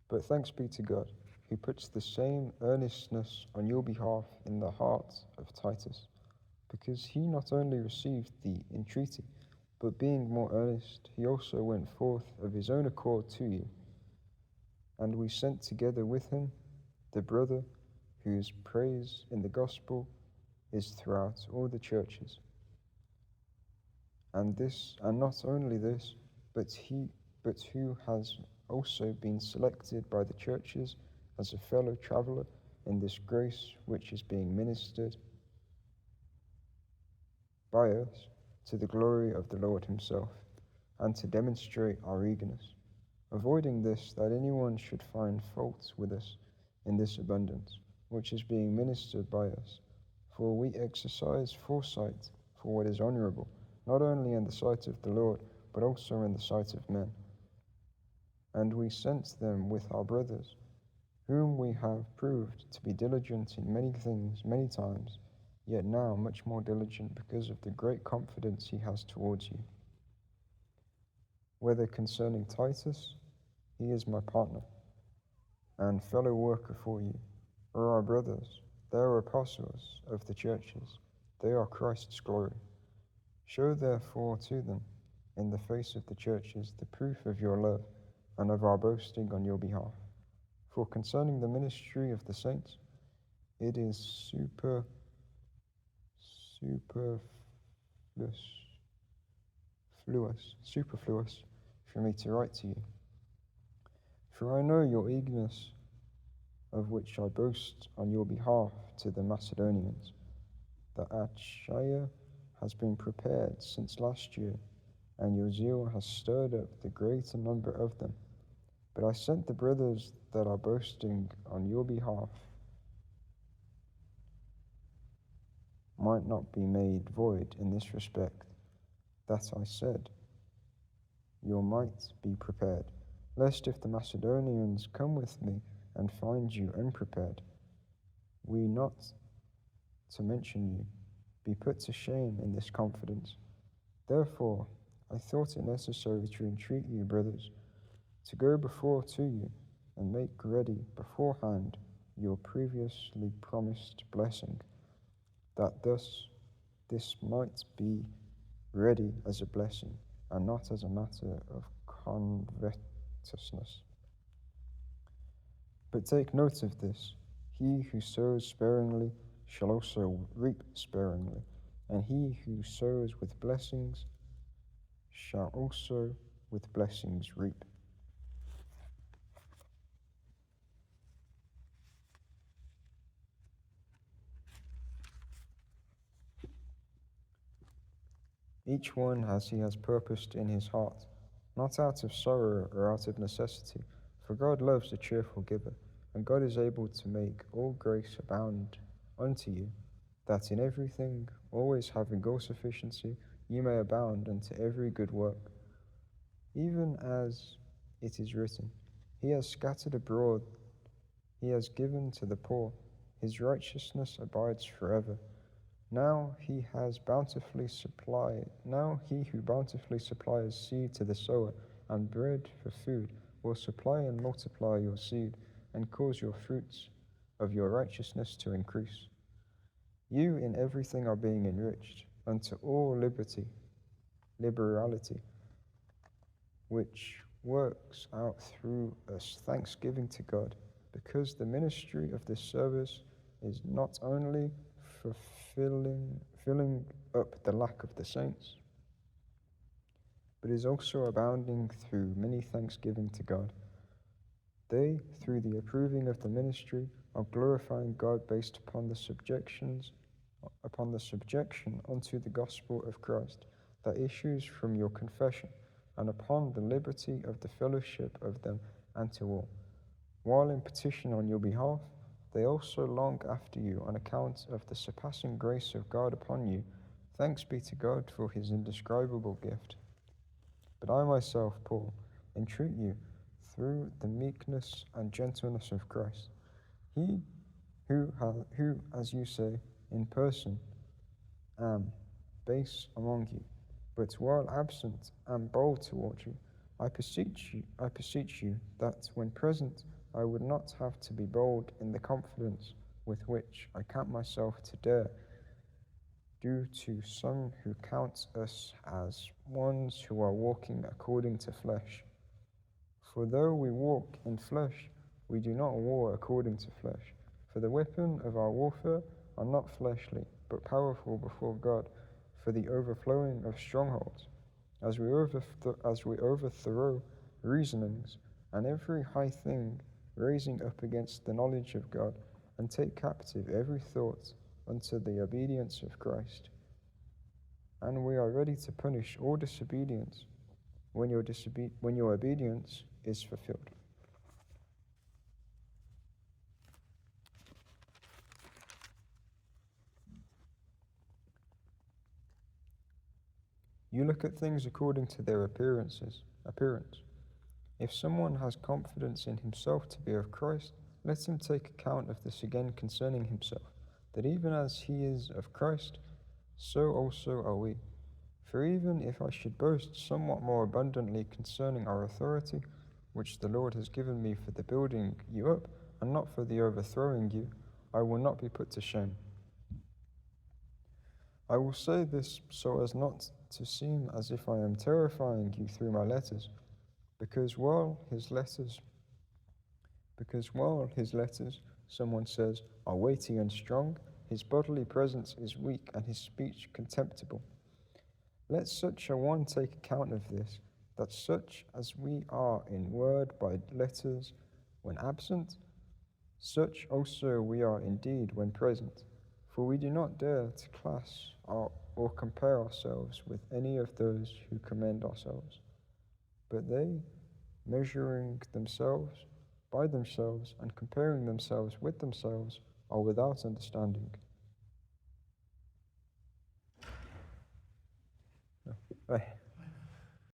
But thanks be to God, who puts the same earnestness on your behalf in the heart of Titus, because he not only received the entreaty, but being more earnest, he also went forth of his own accord to you. And we sent together with him the brother whose praise in the gospel is throughout all the churches. And not only this, but who has also been selected by the churches as a fellow traveler in this grace which is being ministered by us to the glory of the Lord himself, and to demonstrate our eagerness, avoiding this, that anyone should find fault with us in this abundance, which is being ministered by us. For we exercise foresight for what is honorable, not only in the sight of the Lord, but also in the sight of men. And we sent them with our brothers, whom we have proved to be diligent in many things many times, yet now much more diligent because of the great confidence he has towards you. Whether concerning Titus, he is my partner and fellow worker for you, or our brothers, they are apostles of the churches, they are Christ's glory. Show therefore to them, in the face of the churches, the proof of your love and of our boasting on your behalf. For concerning the ministry of the saints, it is superfluous for me to write to you. For I know your eagerness, of which I boast on your behalf to the Macedonians, that Achaia has been prepared since last year, and your zeal has stirred up the greater number of them. But I sent the brothers that are boasting on your behalf might not be made void in this respect, that I said, your might be prepared, lest if the Macedonians come with me and find you unprepared, we not to mention you, be put to shame in this confidence. Therefore, I thought it necessary to entreat you, brothers, to go before to you and make ready beforehand your previously promised blessing, that thus this might be ready as a blessing and not as a matter of covetousness. But take note of this, he who sows sparingly shall also reap sparingly, and he who sows with blessings shall also with blessings reap. Each one as he has purposed in his heart, not out of sorrow or out of necessity, for God loves a cheerful giver, and God is able to make all grace abound unto you, that in everything, always having all sufficiency, you may abound unto every good work. Even as it is written, he has scattered abroad, he has given to the poor, his righteousness abides forever. Now he who bountifully supplies seed to the sower and bread for food will supply and multiply your seed and cause your fruits of your righteousness to increase. You in everything are being enriched unto all liberality, which works out through us thanksgiving to God, because the ministry of this service is not only for filling up the lack of the saints, but is also abounding through many thanksgiving to God. They, through the approving of the ministry, are glorifying God based upon the subjection unto the gospel of Christ that issues from your confession, and upon the liberty of the fellowship of them and to all. While in petition on your behalf, they also long after you on account of the surpassing grace of God upon you. Thanks be to God for his indescribable gift. But I myself, Paul, entreat you through the meekness and gentleness of Christ, he who, as you say, in person am base among you, but while absent am bold toward you. I beseech you that when present I would not have to be bold in the confidence with which I count myself to dare, due to some who count us as ones who are walking according to flesh. For though we walk in flesh, we do not war according to flesh. For the weapon of our warfare are not fleshly, but powerful before God for the overthrowing of strongholds, as we overthrow reasonings and every high thing raising up against the knowledge of God, and take captive every thought unto the obedience of Christ. And we are ready to punish all disobedience when your obedience is fulfilled. You look at things according to their appearance. If someone has confidence in himself to be of Christ, let him take account of this again concerning himself, that even as he is of Christ, so also are we. For even if I should boast somewhat more abundantly concerning our authority, which the Lord has given me for the building you up, and not for the overthrowing you, I will not be put to shame. I will say this so as not to seem as if I am terrifying you through my letters, because while his letters, someone says, are weighty and strong, his bodily presence is weak and his speech contemptible. Let such a one take account of this, that such as we are in word by letters when absent, such also we are indeed when present. For we do not dare to class or compare ourselves with any of those who commend ourselves, but they, measuring themselves by themselves and comparing themselves with themselves, are without understanding. Right.